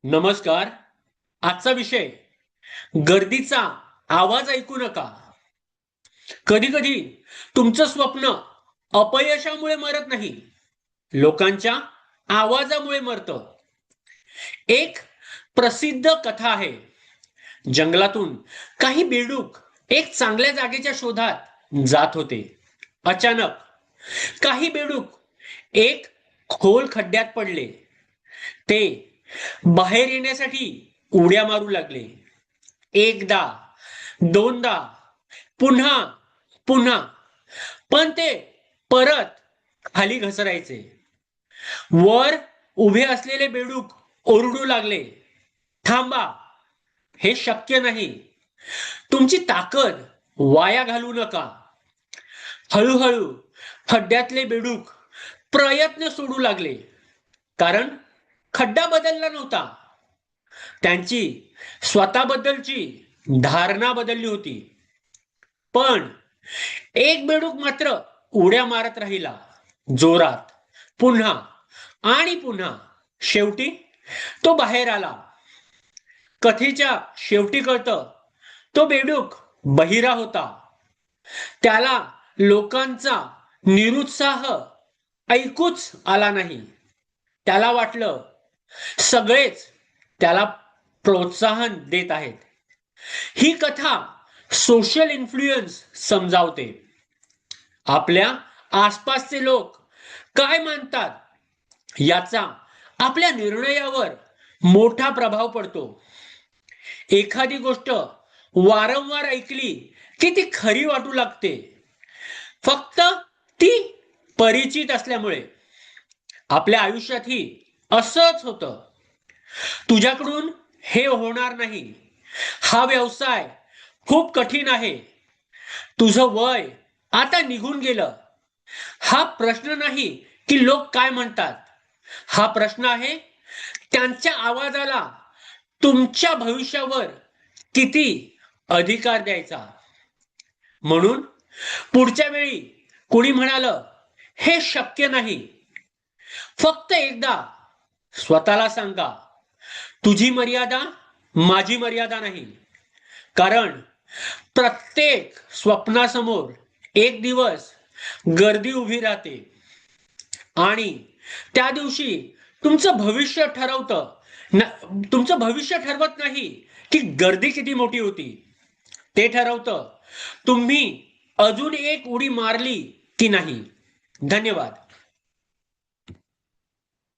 नमस्कार. आजचा विषय गर्दीचा आवाज ऐकू नका. कधी कधी तुमचं स्वप्न अपयशामुळे मरत नाही, लोकांच्या आवाजामुळे मरतं. एक प्रसिद्ध कथा आहे. जंगलातून काही बेडूक एक चांगल्या जागेच्या शोधात जात होते. अचानक काही बेडूक एक खोल खड्ड्यात पडले. ते बाहेर येण्यासाठी उड्या मारू लागले. एकदा, दोनदा, पुन्हा पुन्हा, पण ते परत खाली घसरायचे. वर उभे असलेले बेडूक ओरडू लागले, थांबा, हे शक्य नाही. तुमची ताकद वाया घालू नका. हळूहळू खड्ड्यातले बेडूक प्रयत्न सोडू लागले, कारण खड्डा बदलला नव्हता, त्यांची स्वतःबद्दलची धारणा बदलली होती. पण एक बेडूक मात्र उड्या मारत राहिला, जोरात, पुन्हा आणि पुन्हा. शेवटी तो बाहेर आला. कथेच्या शेवटी कळतं, तो बेडूक बहिरा होता. त्याला लोकांचा निरुत्साह ऐकूच आला नाही. त्याला वाटलं सगळेच त्याला प्रोत्साहन देत आहेत. ही कथा सोशल इन्फ्लुएन्स समजावते. आपल्या आसपासचे लोक काय मानतात याचा आपल्या निर्णयावर मोठा प्रभाव पडतो. एखादी गोष्ट वारंवार ऐकली की ती खरी वाटू लागते, फक्त ती परिचित असल्यामुळे. आपल्या आयुष्यातही असंच होतं. तुझ्याकडून हे होणार नाही, हा व्यवसाय खूप कठीण आहे, तुझं वय आता निघून गेलं. हा प्रश्न नाही की लोक काय म्हणतात, हा प्रश्न आहे त्यांच्या आवाजाला तुमच्या भविष्यावर किती अधिकार द्यायचा. म्हणून पुढच्या वेळी कोणी म्हणालं हे शक्य नाही, फक्त एकदा स्वतःला सांगा, तुझी मर्यादा माझी मर्यादा नाही. कारण प्रत्येक स्वप्नासमोर एक दिवस गर्दी उभी राहते, आणि त्या दिवशी तुमचं भविष्य ठरवतं तुमचं भविष्य ठरवत नाही की गर्दी किती मोठी होती, ते ठरवतं तुम्ही अजून एक उडी मारली की नाही. धन्यवाद.